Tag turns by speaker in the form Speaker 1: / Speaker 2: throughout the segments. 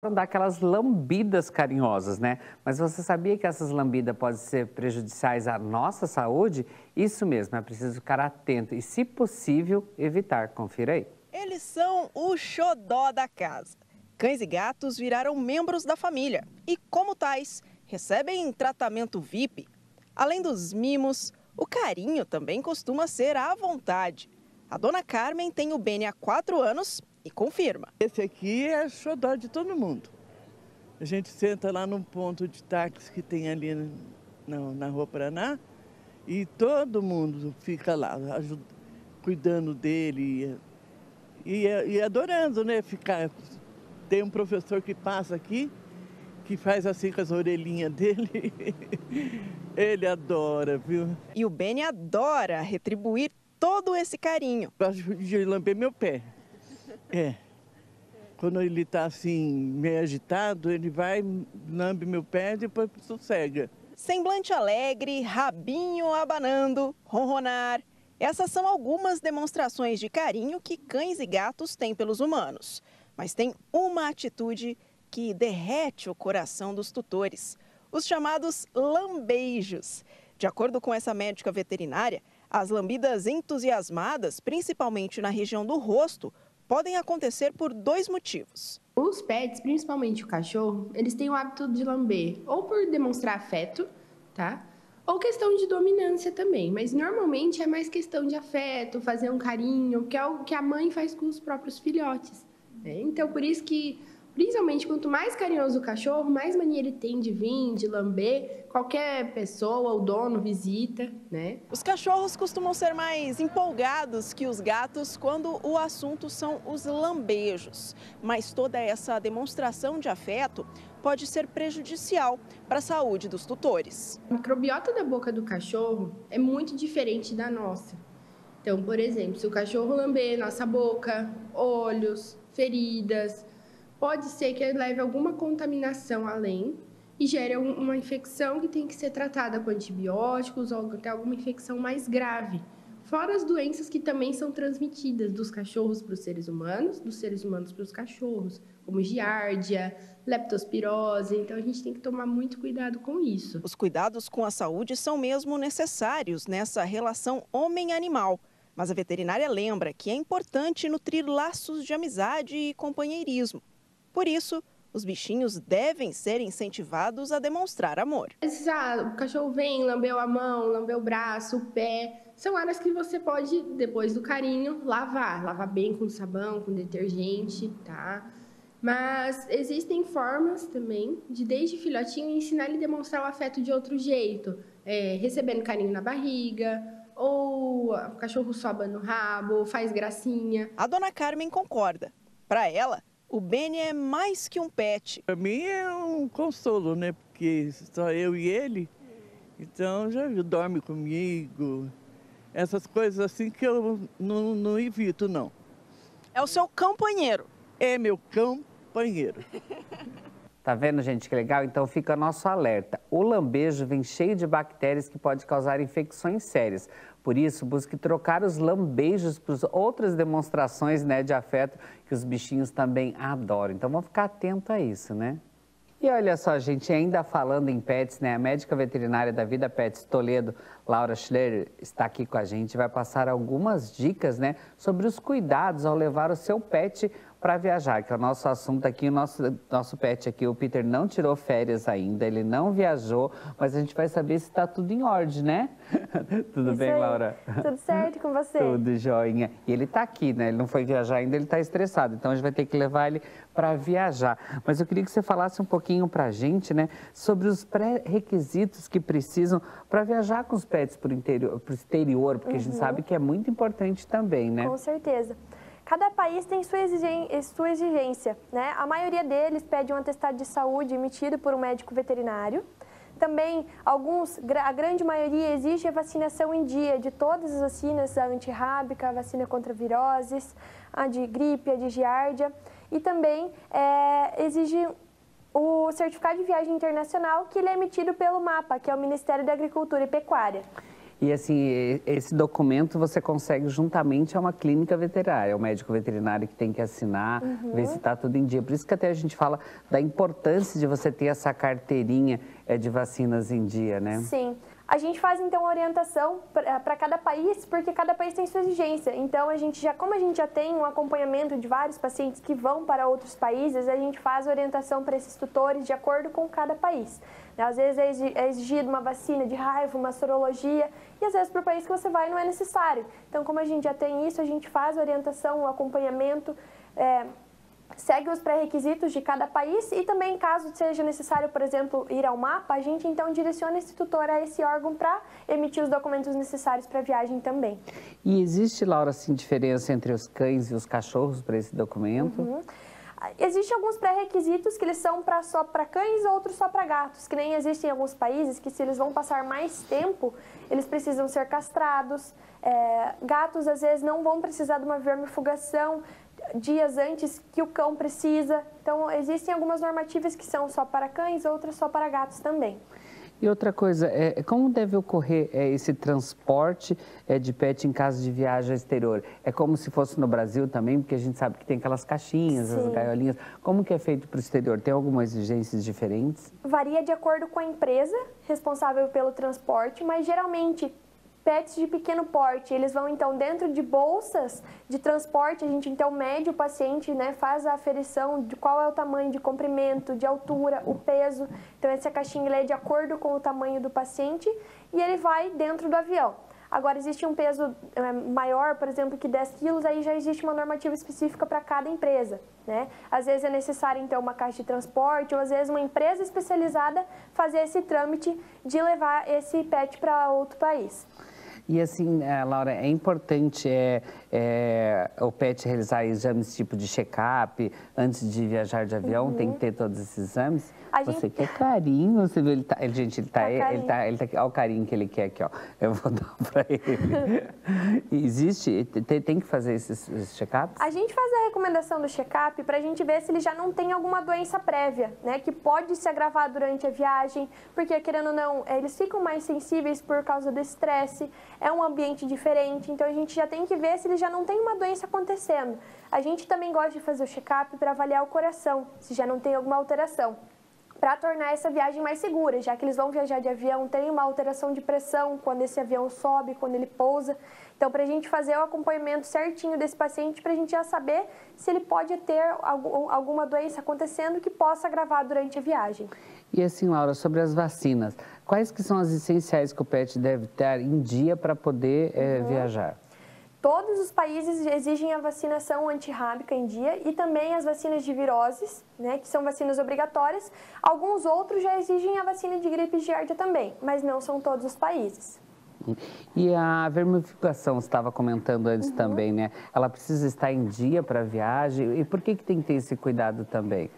Speaker 1: Dar aquelas lambidas carinhosas, né? Mas você sabia que essas lambidas podem ser prejudiciais à nossa saúde? Isso mesmo, é preciso ficar atento e, se possível, evitar. Confira aí.
Speaker 2: Eles são o xodó da casa. Cães e gatos viraram membros da família e, como tais, recebem tratamento VIP. Além dos mimos, o carinho também costuma ser à vontade. A dona Carmen tem o Benny há 4 anos e confirma.
Speaker 3: Esse aqui é xodó de todo mundo. A gente senta lá num ponto de táxi que tem ali na Rua Paraná e todo mundo fica lá cuidando dele e adorando, né? Tem um professor que passa aqui, que faz assim com as orelhinhas dele. Ele adora, viu?
Speaker 2: E o Benny adora retribuir todo esse carinho.
Speaker 3: Gosto de lamber meu pé. É. Quando ele está assim, meio agitado, ele vai, lambe meu pé e depois sossega.
Speaker 2: Semblante alegre, rabinho abanando, ronronar. Essas são algumas demonstrações de carinho que cães e gatos têm pelos humanos. Mas tem uma atitude que derrete o coração dos tutores: os chamados lambeijos. De acordo com essa médica veterinária, as lambidas entusiasmadas, principalmente na região do rosto, podem acontecer por 2 motivos.
Speaker 4: Os pets, principalmente o cachorro, eles têm o hábito de lamber ou por demonstrar afeto, tá? Ou questão de dominância também, mas normalmente é mais questão de afeto, fazer um carinho, que é algo que a mãe faz com os próprios filhotes, né? Então, por isso que, principalmente, quanto mais carinhoso o cachorro, mais mania ele tem de vir, de lamber, qualquer pessoa, o dono, visita, né?
Speaker 2: Os cachorros costumam ser mais empolgados que os gatos quando o assunto são os lambejos. Mas toda essa demonstração de afeto pode ser prejudicial para a saúde dos tutores.
Speaker 4: A microbiota da boca do cachorro é muito diferente da nossa. Então, por exemplo, se o cachorro lamber nossa boca, olhos, feridas, pode ser que ele leve alguma contaminação além e gere uma infecção que tem que ser tratada com antibióticos ou até alguma infecção mais grave. Fora as doenças que também são transmitidas dos cachorros para os seres humanos, dos seres humanos para os cachorros, como giardia, leptospirose. Então, a gente tem que tomar muito cuidado com isso.
Speaker 2: Os cuidados com a saúde são mesmo necessários nessa relação homem-animal. Mas a veterinária lembra que é importante nutrir laços de amizade e companheirismo. Por isso, os bichinhos devem ser incentivados a demonstrar amor.
Speaker 4: O cachorro vem, lambeu a mão, lambeu o braço, o pé. São áreas que você pode, depois do carinho, lavar bem com sabão, com detergente, tá? Mas existem formas também de, desde filhotinho, ensinar ele a demonstrar o afeto de outro jeito. Recebendo carinho na barriga, ou o cachorro soba no rabo, faz gracinha.
Speaker 2: A dona Carmen concorda. Para ela, o Benny é mais que um pet.
Speaker 3: Para mim é um consolo, né? Porque só eu e ele, então já dorme comigo. Essas coisas assim que eu não evito, não.
Speaker 2: É o seu companheiro.
Speaker 3: É meu companheiro.
Speaker 1: Tá vendo, gente, que legal? Então fica nosso alerta. O lambejo vem cheio de bactérias que pode causar infecções sérias. Por isso, busque trocar os lambejos por outras demonstrações, né, de afeto que os bichinhos também adoram. Então vamos ficar atento a isso, né? E olha só, gente, ainda falando em pets, né? A médica veterinária da Vida Pets Toledo, Laura Schlerer, está aqui com a gente e vai passar algumas dicas, né, sobre os cuidados ao levar o seu pet para viajar, que é o nosso assunto aqui. O nosso pet aqui, o Peter, não tirou férias ainda, ele não viajou, mas a gente vai saber se está tudo em ordem, né? Tudo
Speaker 5: Isso
Speaker 1: bem,
Speaker 5: aí.
Speaker 1: Laura?
Speaker 5: Tudo certo com você?
Speaker 1: Tudo joinha. E ele está aqui, né? Ele não foi viajar ainda, ele está estressado, então a gente vai ter que levar ele para viajar. Mas eu queria que você falasse um pouquinho para a gente, né, sobre os pré-requisitos que precisam para viajar com os pets para o exterior, porque a gente sabe que é muito importante também, né?
Speaker 5: Com certeza. Cada país tem sua exigência, né? A maioria deles pede um atestado de saúde emitido por um médico veterinário. Também, a grande maioria exige a vacinação em dia de todas as vacinas, a antirrábica, a vacina contra viroses, a de gripe, a de giardia. E também exige o certificado de viagem internacional, que ele é emitido pelo MAPA, que é o Ministério da Agricultura e Pecuária.
Speaker 1: E assim, esse documento você consegue juntamente a uma clínica veterinária, é o médico veterinário que tem que assinar, ver se está tudo em dia. Por isso que até a gente fala da importância de você ter essa carteirinha de vacinas em dia, né?
Speaker 5: Sim. A gente faz, então, a orientação para cada país, porque cada país tem sua exigência. Então, como a gente já tem um acompanhamento de vários pacientes que vão para outros países, a gente faz a orientação para esses tutores de acordo com cada país. Às vezes é exigido uma vacina de raiva, uma sorologia, e às vezes para o país que você vai não é necessário. Então, como a gente já tem isso, a gente faz a orientação, o acompanhamento, segue os pré-requisitos de cada país e também, caso seja necessário, por exemplo, ir ao mapa, a gente então direciona esse tutor a esse órgão para emitir os documentos necessários para a viagem também.
Speaker 1: E existe, Laura, assim, diferença entre os cães e os cachorros para esse documento?
Speaker 5: Existem alguns pré-requisitos que eles são só para cães, outros só para gatos, que nem existem em alguns países que se eles vão passar mais tempo, eles precisam ser castrados. Gatos, às vezes, não vão precisar de uma vermifugação dias antes que o cão precisa. Então, existem algumas normativas que são só para cães, outras só para gatos também.
Speaker 1: E outra coisa, como deve ocorrer esse transporte de pet em caso de viagem ao exterior? É como se fosse no Brasil também, porque a gente sabe que tem aquelas caixinhas,
Speaker 5: Sim.
Speaker 1: as gaiolinhas. Como que é feito para o exterior? Tem algumas exigências diferentes?
Speaker 5: Varia de acordo com a empresa responsável pelo transporte, mas geralmente pets de pequeno porte, eles vão então dentro de bolsas de transporte, a gente então mede o paciente, né, faz a aferição de qual é o tamanho de comprimento, de altura, o peso. Então essa caixinha é de acordo com o tamanho do paciente e ele vai dentro do avião. Agora existe um peso maior, por exemplo, que 10 quilos, aí já existe uma normativa específica para cada empresa, né? Às vezes é necessário então uma caixa de transporte ou às vezes uma empresa especializada fazer esse trâmite de levar esse pet para outro país.
Speaker 1: E assim, Laura, é importante o pet realizar exames tipo de check-up antes de viajar de avião? Tem que ter todos esses exames? Você quer carinho, você viu? Olha o carinho que ele quer aqui, ó. Eu vou dar para ele. Existe? Tem que fazer esses check-ups?
Speaker 5: A gente faz a recomendação do check-up para a gente ver se ele já não tem alguma doença prévia, né? Que pode se agravar durante a viagem, porque querendo ou não, eles ficam mais sensíveis por causa do estresse, é um ambiente diferente, então a gente já tem que ver se ele já não tem uma doença acontecendo. A gente também gosta de fazer o check-up para avaliar o coração, se já não tem alguma alteração, para tornar essa viagem mais segura, já que eles vão viajar de avião, tem uma alteração de pressão quando esse avião sobe, quando ele pousa. Então, para a gente fazer o acompanhamento certinho desse paciente, para a gente já saber se ele pode ter alguma doença acontecendo que possa agravar durante a viagem.
Speaker 1: E assim, Laura, sobre as vacinas, quais que são as essenciais que o pet deve ter em dia para poder viajar?
Speaker 5: Todos os países exigem a vacinação antirrábica em dia e também as vacinas de viroses, né, que são vacinas obrigatórias. Alguns outros já exigem a vacina de gripe giardia também, mas não são todos os países.
Speaker 1: E a vermifugação, você estava comentando antes também, né? Ela precisa estar em dia para a viagem. E por que tem que ter esse cuidado também?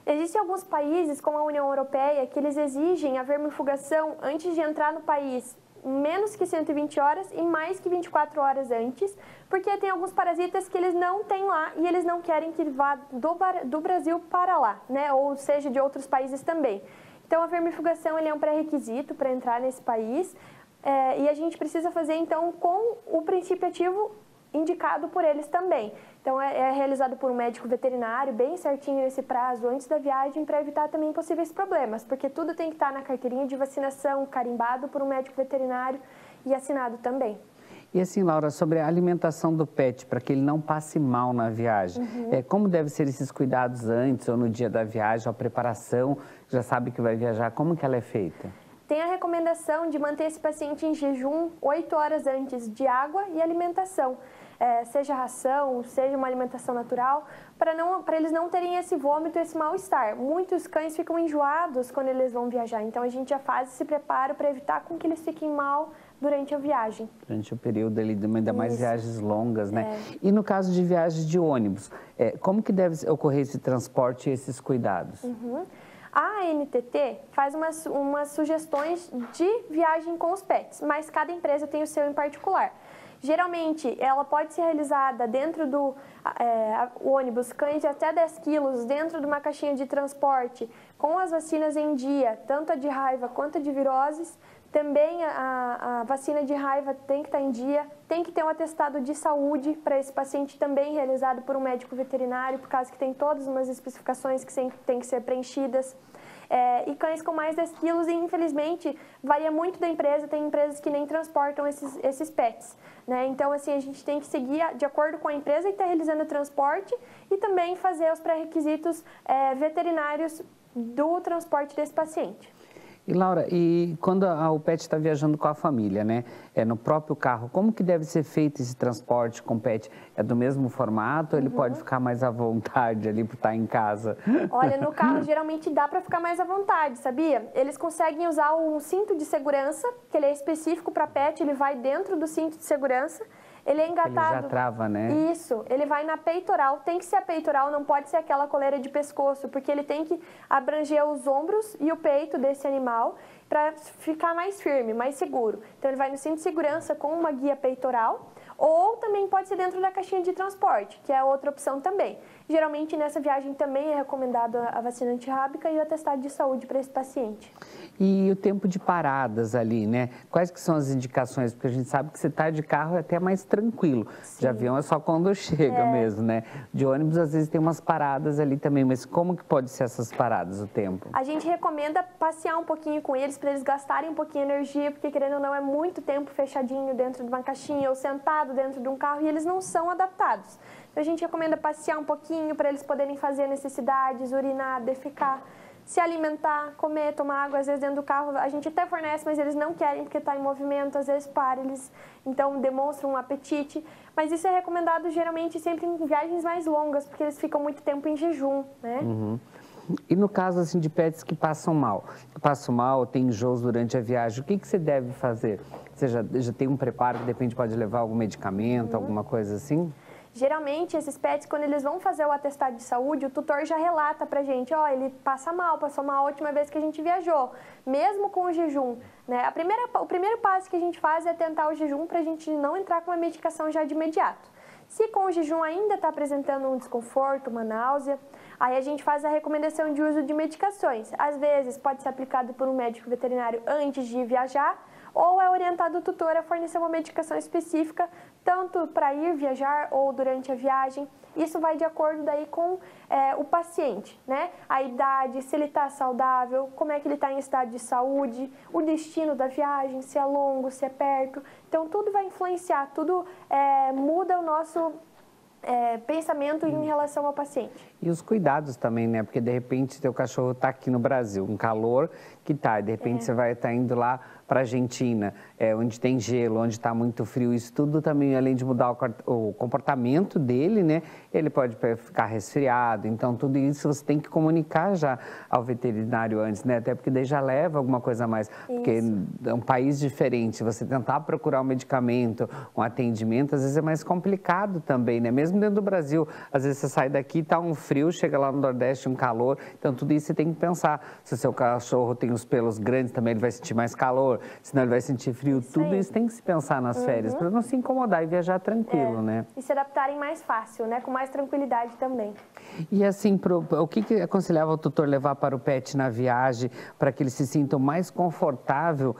Speaker 5: Existem alguns países, como a União Europeia, que eles exigem a vermifugação antes de entrar no país, menos que 120 horas e mais que 24 horas antes, porque tem alguns parasitas que eles não têm lá e eles não querem que vá do Brasil para lá, né? Ou seja, de outros países também. Então, a vermifugação ele é um pré-requisito para entrar nesse país e a gente precisa fazer, então, com o princípio ativo indicado por eles também. Então, é realizado por um médico veterinário, bem certinho nesse prazo, antes da viagem, para evitar também possíveis problemas, porque tudo tem que estar na carteirinha de vacinação, carimbado por um médico veterinário e assinado também.
Speaker 1: E assim, Laura, sobre a alimentação do pet, para que ele não passe mal na viagem, como devem ser esses cuidados antes ou no dia da viagem, a preparação, já sabe que vai viajar, como que ela é feita?
Speaker 5: Tem a recomendação de manter esse paciente em jejum 8 horas antes de água e alimentação. Seja ração, seja uma alimentação natural, para eles não terem esse vômito, esse mal-estar. Muitos cães ficam enjoados quando eles vão viajar, então a gente já faz esse preparo para evitar com que eles fiquem mal durante a viagem.
Speaker 1: Durante o período ali, ainda mais viagens longas, né? E no caso de viagens de ônibus, como que deve ocorrer esse transporte e esses cuidados?
Speaker 5: A ANTT faz umas sugestões de viagem com os pets, mas cada empresa tem o seu em particular. Geralmente, ela pode ser realizada dentro do ônibus, cães de até 10 quilos, dentro de uma caixinha de transporte, com as vacinas em dia, tanto a de raiva quanto a de viroses, Também a vacina de raiva tem que estar em dia, tem que ter um atestado de saúde para esse paciente também realizado por um médico veterinário, por causa que tem todas umas especificações que têm que ser preenchidas. E cães com mais 10 quilos, e infelizmente varia muito da empresa, tem empresas que nem transportam esses pets, né? Então, assim, a gente tem que seguir de acordo com a empresa que está realizando o transporte e também fazer os pré-requisitos veterinários do transporte desse paciente.
Speaker 1: E Laura, e quando o pet está viajando com a família, né? No próprio carro, como que deve ser feito esse transporte com o pet? É do mesmo formato ou ele pode ficar mais à vontade ali por estar em casa?
Speaker 5: Olha, no carro geralmente dá para ficar mais à vontade, sabia? Eles conseguem usar um cinto de segurança, que ele é específico para pet, ele vai dentro do cinto de segurança. Ele é engatado.
Speaker 1: Ele já trava, né?
Speaker 5: Isso, ele vai na peitoral, tem que ser a peitoral, não pode ser aquela coleira de pescoço, porque ele tem que abranger os ombros e o peito desse animal para ficar mais firme, mais seguro. Então ele vai no cinto de segurança com uma guia peitoral, ou também pode ser dentro da caixinha de transporte, que é outra opção também. Geralmente nessa viagem também é recomendado a vacina antirrábica e o atestado de saúde para esse paciente.
Speaker 1: E o tempo de paradas ali, né? Quais que são as indicações? Porque a gente sabe que você está de carro é até mais tranquilo. Sim. De avião é só quando chega mesmo, né? De ônibus às vezes tem umas paradas ali também, mas como que pode ser essas paradas, o tempo?
Speaker 5: A gente recomenda passear um pouquinho com eles para eles gastarem um pouquinho de energia, porque querendo ou não é muito tempo fechadinho dentro de uma caixinha ou sentado dentro de um carro e eles não são adaptados. Então a gente recomenda passear um pouquinho para eles poderem fazer necessidades, urinar, defecar, se alimentar, comer, tomar água. Às vezes dentro do carro a gente até fornece, mas eles não querem porque está em movimento, às vezes para, eles então demonstram um apetite. Mas isso é recomendado geralmente sempre em viagens mais longas, porque eles ficam muito tempo em jejum, né?
Speaker 1: E no caso assim, de pets que passam mal, tem enjoos durante a viagem, o que você deve fazer? Você já tem um preparo que de repente pode levar algum medicamento, alguma coisa assim?
Speaker 5: Geralmente, esses pets, quando eles vão fazer o atestado de saúde, o tutor já relata pra gente, ele passou mal a última vez que a gente viajou, mesmo com o jejum, né? O primeiro passo que a gente faz é tentar o jejum pra gente não entrar com a medicação já de imediato. Se com o jejum ainda está apresentando um desconforto, uma náusea, aí a gente faz a recomendação de uso de medicações. Às vezes pode ser aplicado por um médico veterinário antes de viajar, ou é orientado o tutor a fornecer uma medicação específica, tanto para ir viajar ou durante a viagem. Isso vai de acordo daí com o paciente, né? A idade, se ele está saudável, como é que ele está em estado de saúde, o destino da viagem, se é longo, se é perto. Então, tudo vai influenciar, tudo muda o nosso pensamento em relação ao paciente.
Speaker 1: E os cuidados também, né? Porque, de repente, teu cachorro está aqui no Brasil, um calor que tá, e de repente você vai estar indo lá para a Argentina, onde tem gelo, onde está muito frio, isso tudo também, além de mudar o comportamento dele, né? Ele pode ficar resfriado, então tudo isso você tem que comunicar já ao veterinário antes, né? Até porque daí já leva alguma coisa a mais, porque é um país diferente, você tentar procurar um medicamento, um atendimento, às vezes é mais complicado também, né? Mesmo dentro do Brasil, às vezes você sai daqui, tá um frio, chega lá no Nordeste, um calor, então tudo isso você tem que pensar. Se o seu cachorro tem os pelos grandes, também ele vai sentir mais calor, senão ele vai sentir frio, tudo isso tem que se pensar nas férias, para não se incomodar e viajar tranquilo, né?
Speaker 5: E se adaptarem mais fácil, né? Com mais tranquilidade também.
Speaker 1: E assim, o que aconselhava o tutor levar para o pet na viagem, para que ele se sinta o mais confortável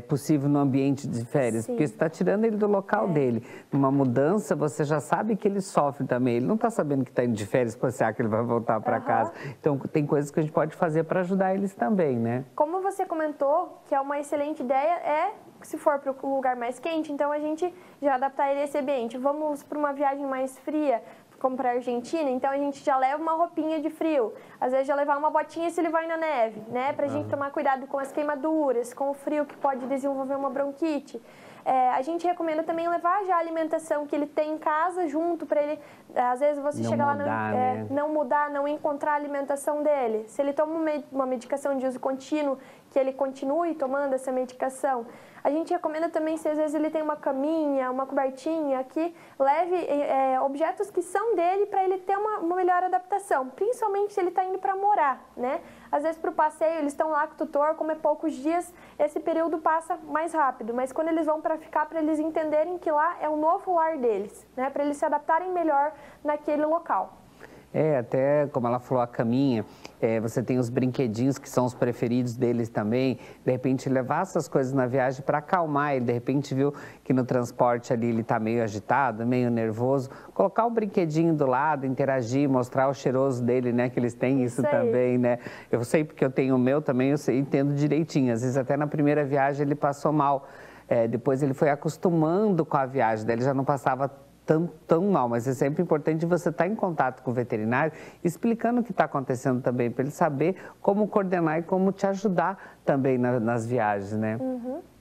Speaker 1: possível no ambiente de férias?
Speaker 5: Sim.
Speaker 1: Porque você está tirando ele do local dele. Numa mudança, você já sabe que ele sofre também. Ele não está sabendo que está indo de férias para você, que ele vai voltar para casa. Então, tem coisas que a gente pode fazer para ajudar eles também, né?
Speaker 5: Como você comentou, que é uma excelente ideia, se for para um lugar mais quente, então a gente já adaptar ele a esse ambiente. Vamos para uma viagem mais fria, como para a Argentina, então a gente já leva uma roupinha de frio. Às vezes já levar uma botinha se ele vai na neve, né? Para a gente tomar cuidado com as queimaduras, com o frio que pode desenvolver uma bronquite. A gente recomenda também levar já a alimentação que ele tem em casa junto para ele, às vezes você chega lá não mudar, não encontrar a alimentação dele. Se ele toma uma medicação de uso contínuo, que ele continue tomando essa medicação. A gente recomenda também, se às vezes ele tem uma caminha, uma cobertinha, que leve objetos que são dele para ele ter uma melhor adaptação, principalmente se ele está indo para morar, né? Às vezes para o passeio eles estão lá com o tutor, como é poucos dias, esse período passa mais rápido, mas quando eles vão para ficar, para eles entenderem que lá é o novo lar deles, né? Para eles se adaptarem melhor naquele local.
Speaker 1: Até como ela falou, a caminha, você tem os brinquedinhos que são os preferidos deles também. De repente, levar essas coisas na viagem para acalmar ele. De repente, viu que no transporte ali ele está meio agitado, meio nervoso. Colocar o brinquedinho do lado, interagir, mostrar o cheiroso dele, né? Que eles têm isso também, né? Eu sei porque eu tenho o meu também, eu sei, entendo direitinho. Às vezes, até na primeira viagem, ele passou mal. Depois, ele foi acostumando com a viagem, daí ele já não passava tão mal, mas é sempre importante você estar em contato com o veterinário, explicando o que está acontecendo também, para ele saber como coordenar e como te ajudar também nas viagens, né?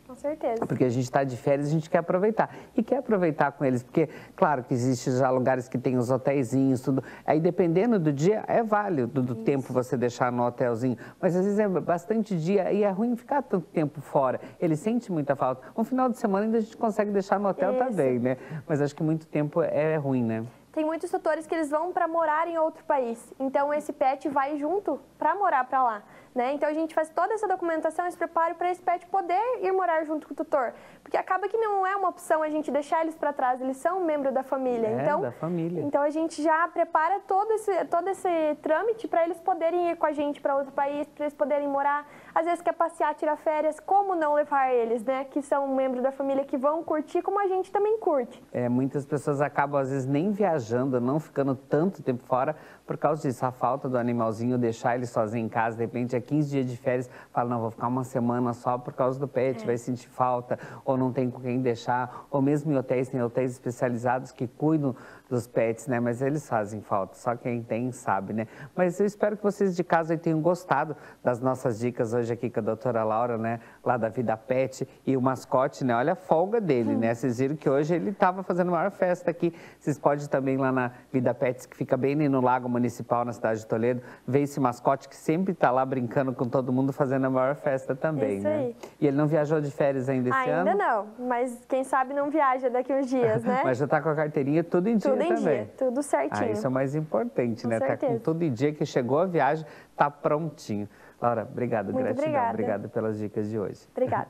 Speaker 5: Com certeza.
Speaker 1: Porque a gente está de férias, a gente quer aproveitar. E quer aproveitar com eles, porque, claro, que existe já lugares que tem os hotelzinhos, tudo. Aí, dependendo do dia, é válido do tempo você deixar no hotelzinho. Mas, às vezes, é bastante dia e é ruim ficar tanto tempo fora. Ele sente muita falta. Um final de semana ainda a gente consegue deixar no hotel também, né? Mas acho que muito tempo é ruim, né?
Speaker 5: Tem muitos tutores que eles vão para morar em outro país. Então, esse pet vai junto para morar para lá. Né? Então, a gente faz toda essa documentação, esse preparo para esse pet poder ir morar junto com o tutor. Porque acaba que não é uma opção a gente deixar eles para trás, eles são um membro da família.
Speaker 1: Da família.
Speaker 5: Então, a gente já prepara todo esse trâmite para eles poderem ir com a gente para outro país, para eles poderem morar. Às vezes quer passear, tirar férias, como não levar eles, né? Que são membros da família que vão curtir como a gente também curte.
Speaker 1: Muitas pessoas acabam, às vezes, nem viajando, não ficando tanto tempo fora por causa disso. A falta do animalzinho, deixar ele sozinho em casa, de repente é 15 dias de férias, fala, não, vou ficar uma semana só por causa do pet, vai sentir falta, ou não tem com quem deixar, ou mesmo em hotéis, tem hotéis especializados que cuidam dos pets, né? Mas eles fazem falta, só quem tem sabe, né? Mas eu espero que vocês de casa aí tenham gostado das nossas dicas hoje aqui com a doutora Laura, né? Lá da Vida Pet e o mascote, né? Olha a folga dele, né? Vocês viram que hoje ele estava fazendo a maior festa aqui. Vocês podem também ir lá na Vida Pets, que fica bem ali no Lago Municipal, na cidade de Toledo, ver esse mascote que sempre está lá brincando com todo mundo, fazendo a maior festa também,
Speaker 5: Isso
Speaker 1: né?
Speaker 5: Aí.
Speaker 1: E ele não viajou de férias ainda esse ano?
Speaker 5: Ainda não, mas quem sabe não viaja daqui uns dias, né?
Speaker 1: Mas já está com a carteirinha tudo em dia
Speaker 5: também.
Speaker 1: Tudo em dia,
Speaker 5: tudo certinho.
Speaker 1: Isso é o mais importante,
Speaker 5: com
Speaker 1: né?
Speaker 5: certeza.
Speaker 1: Tá com tudo em dia, que chegou a viagem, tá prontinho. Laura, obrigado,
Speaker 5: Muito
Speaker 1: gratidão. Obrigado pelas dicas de hoje.
Speaker 5: Obrigada.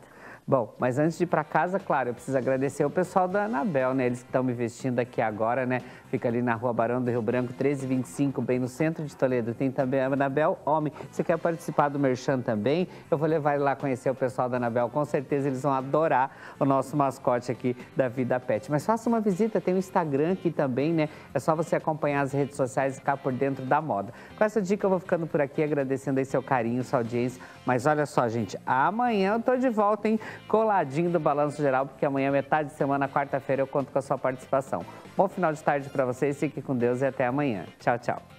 Speaker 1: Bom, mas antes de ir para casa, claro, eu preciso agradecer o pessoal da Anabel, né? Eles que estão me vestindo aqui agora, né? Fica ali na Rua Barão do Rio Branco, 1325, bem no centro de Toledo. Tem também a Anabel Homem. Você quer participar do Merchan também? Eu vou levar ele lá conhecer o pessoal da Anabel. Com certeza eles vão adorar o nosso mascote aqui da Vida Pet. Mas faça uma visita, tem o Instagram aqui também, né? É só você acompanhar as redes sociais e ficar por dentro da moda. Com essa dica eu vou ficando por aqui, agradecendo aí seu carinho, sua audiência. Mas olha só, gente, amanhã eu tô de volta, hein? Coladinho do Balanço Geral, porque amanhã, metade de semana, quarta-feira, eu conto com a sua participação. Bom final de tarde para vocês, fique com Deus e até amanhã. Tchau, tchau.